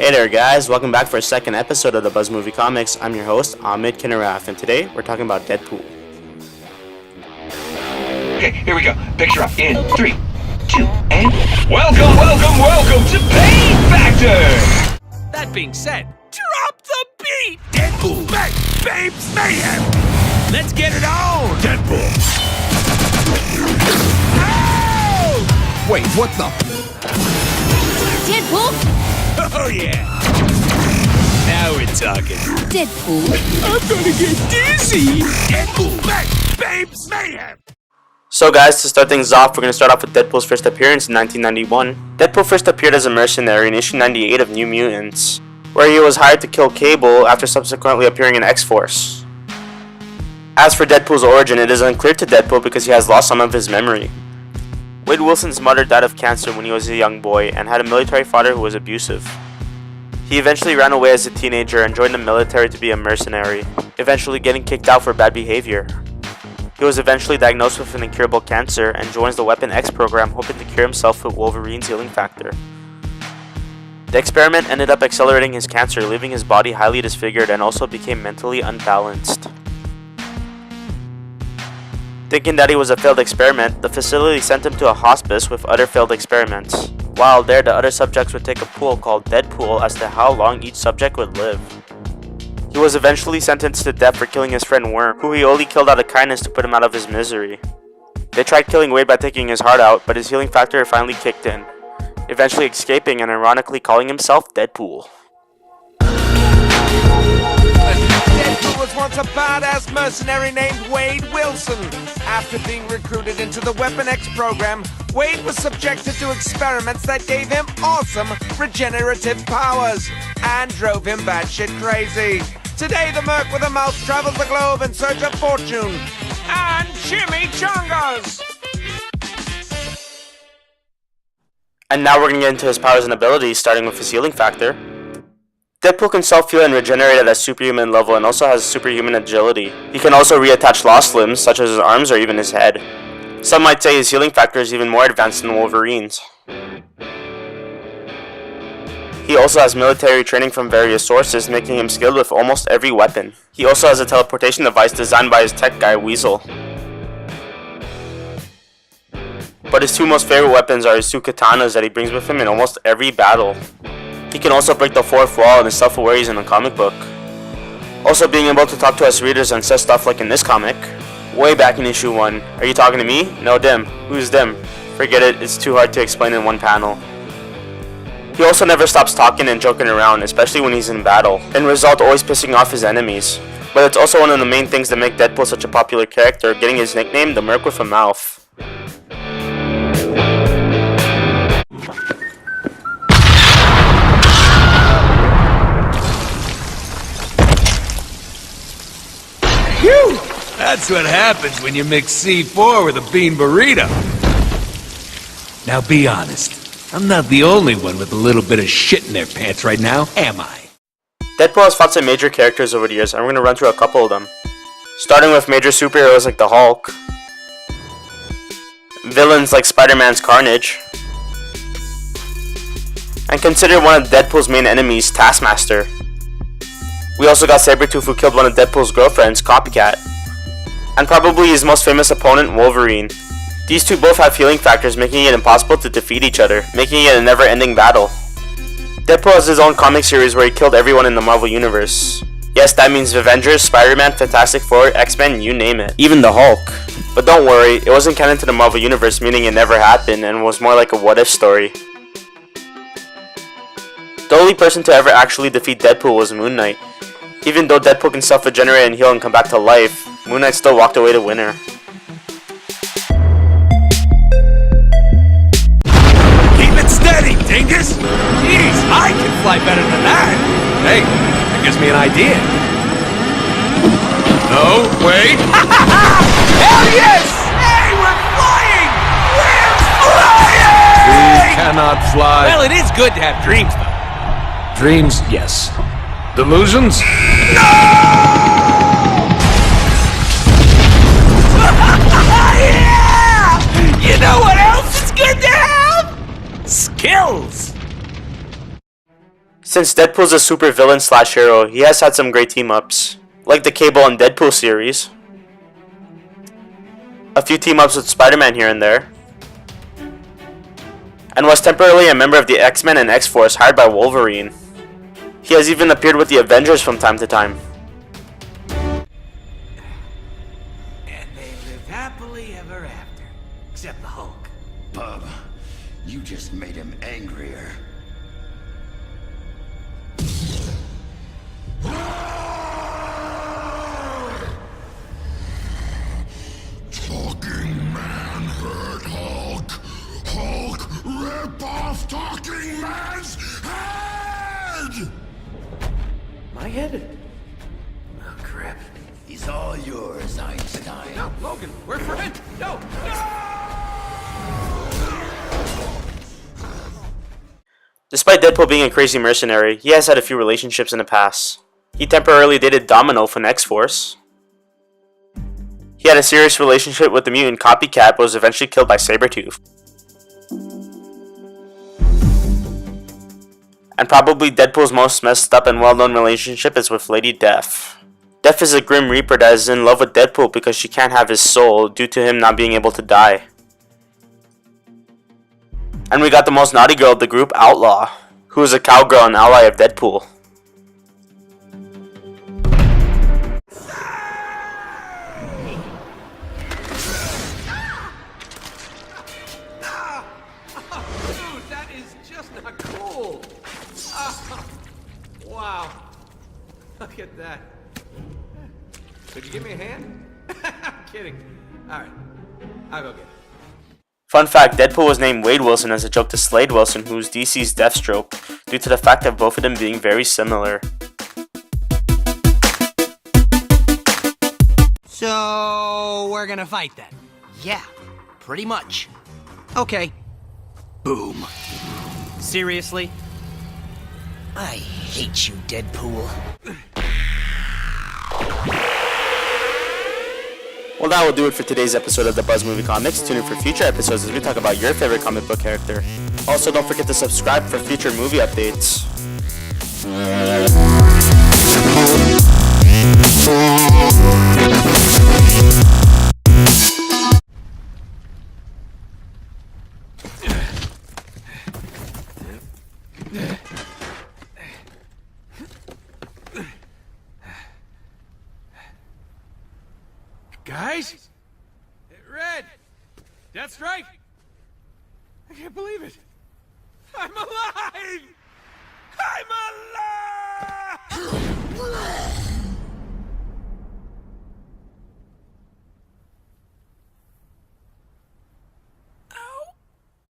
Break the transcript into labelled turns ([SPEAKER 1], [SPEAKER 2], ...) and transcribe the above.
[SPEAKER 1] Hey there guys, welcome back for a second episode of the Buzz Movie Comics. I'm your host, Ahmed Kinaraf, and today we're talking about Deadpool.
[SPEAKER 2] Okay, here we go. Picture up in 3, 2, and... Welcome to Pain Factor!
[SPEAKER 3] That being said, drop the beat! Deadpool! Babes Mayhem! Let's get it on! Deadpool! Ow!
[SPEAKER 4] Wait, what the?
[SPEAKER 5] Deadpool?
[SPEAKER 3] Oh yeah! Now we're talking.
[SPEAKER 5] Deadpool.
[SPEAKER 3] I'm gonna get dizzy! Deadpool! Babes Mayhem!
[SPEAKER 1] So guys, to start things off, we're going to start off with Deadpool's first appearance in 1991. Deadpool first appeared as a mercenary in issue 98 of New Mutants, where he was hired to kill Cable after subsequently appearing in X-Force. As for Deadpool's origin, it is unclear to Deadpool because he has lost some of his memory. Wade Wilson's mother died of cancer when he was a young boy and had a military father who was abusive. He eventually ran away as a teenager and joined the military to be a mercenary, eventually getting kicked out for bad behavior. He was eventually diagnosed with an incurable cancer and joins the Weapon X program hoping to cure himself with Wolverine's healing factor. The experiment ended up accelerating his cancer, leaving his body highly disfigured and also became mentally unbalanced. Thinking that he was a failed experiment, the facility sent him to a hospice with other failed experiments. While there, the other subjects would take a pool called Deadpool as to how long each subject would live. He was eventually sentenced to death for killing his friend Worm, who he only killed out of kindness to put him out of his misery. They tried killing Wade by taking his heart out, but his healing factor finally kicked in, eventually escaping and ironically calling himself Deadpool.
[SPEAKER 6] Deadpool was once a badass mercenary named Wade Wilson. After being recruited into the Weapon X program, Wade was subjected to experiments that gave him awesome regenerative powers and drove him batshit crazy. Today, the Merc With A Mouth travels the globe in search of fortune and chimichangas.
[SPEAKER 1] And now we're going to get into his powers and abilities, starting with his healing factor. Deadpool can self-heal and regenerate at a superhuman level and also has superhuman agility. He can also reattach lost limbs, such as his arms or even his head. Some might say his healing factor is even more advanced than Wolverine's. He also has military training from various sources, making him skilled with almost every weapon. He also has a teleportation device designed by his tech guy, Weasel. But his two most favorite weapons are his two katanas that he brings with him in almost every battle. He can also break the fourth wall and is self-aware he's in a comic book. Also being able to talk to us readers and say stuff like in this comic. Way back in issue 1, are you talking to me? No, them. Who's them? Forget it, it's too hard to explain in one panel. He also never stops talking and joking around, especially when he's in battle, and result always pissing off his enemies. But it's also one of the main things that make Deadpool such a popular character, getting his nickname, the Merc With A Mouth.
[SPEAKER 3] Phew! That's what happens when you mix C4 with a bean burrito. Now be honest, I'm not the only one with a little bit of shit in their pants right now, am I?
[SPEAKER 1] Deadpool has fought some major characters over the years, and we're going to run through a couple of them. Starting with major superheroes like the Hulk, villains like Spider-Man's Carnage, and considered one of Deadpool's main enemies, Taskmaster. We also got Sabretooth, who killed one of Deadpool's girlfriends, Copycat, and probably his most famous opponent, Wolverine. These two both have healing factors, making it impossible to defeat each other, making it a never-ending battle. Deadpool has his own comic series where he killed everyone in the Marvel Universe. Yes, that means Avengers, Spider-Man, Fantastic Four, X-Men, you name it. Even the Hulk. But don't worry, it wasn't canon to the Marvel Universe, meaning it never happened and was more like a what-if story. The only person to ever actually defeat Deadpool was Moon Knight. Even though Deadpool can self-regenerate and heal and come back to life, Moon Knight still walked away the winner.
[SPEAKER 3] Keep it steady, dingus! Jeez, I can fly better than that! Hey, that gives me an idea. No, wait. Hell yes! Hey, we're flying! We're flying!
[SPEAKER 4] We cannot fly.
[SPEAKER 3] Well, it is good to have dreams, though.
[SPEAKER 4] Dreams, yes. Delusions?
[SPEAKER 3] No! Yeah! You know what else is good to have? Skills!
[SPEAKER 1] Since Deadpool's a super villain slash hero, he has had some great team-ups, like the Cable and Deadpool series, a few team-ups with Spider-Man here and there, and was temporarily a member of the X-Men and X-Force hired by Wolverine. He has even appeared with the Avengers from time to time.
[SPEAKER 3] And they lived happily ever after. Except the Hulk.
[SPEAKER 5] Bub, you just made him angrier.
[SPEAKER 7] Talking Man hurt Hulk. Hulk, rip off Talking Man's head!
[SPEAKER 3] My head? Oh, crap.
[SPEAKER 5] He's all yours, Einstein.
[SPEAKER 3] No, Logan, we're friends. No, no!
[SPEAKER 1] Despite Deadpool being a crazy mercenary, he has had a few relationships in the past. He temporarily dated Domino from X-Force. He had a serious relationship with the mutant Copycat but was eventually killed by Sabretooth. And probably Deadpool's most messed up and well-known relationship is with Lady Death. Death is a Grim Reaper that is in love with Deadpool because she can't have his soul due to him not being able to die. And we got the most naughty girl of the group, Outlaw, who is a cowgirl and ally of Deadpool.
[SPEAKER 3] Dude, that is just not cool. Wow. Look at that. Could you give me a hand? I'm kidding. Alright. I'll go get it.
[SPEAKER 1] Fun fact, Deadpool was named Wade Wilson as a joke to Slade Wilson, who is DC's Deathstroke, due to the fact of both of them being very similar.
[SPEAKER 8] So, we're gonna fight then? Yeah, pretty much. Okay. Boom. Seriously? I hate you, Deadpool.
[SPEAKER 1] Well, that will do it for today's episode of the Buzz Movie Comics. Tune in for future episodes as we talk about your favorite comic book character. Also, don't forget to subscribe for future movie updates.
[SPEAKER 3] Guys? Red! Deathstrike! I can't believe it! I'm alive!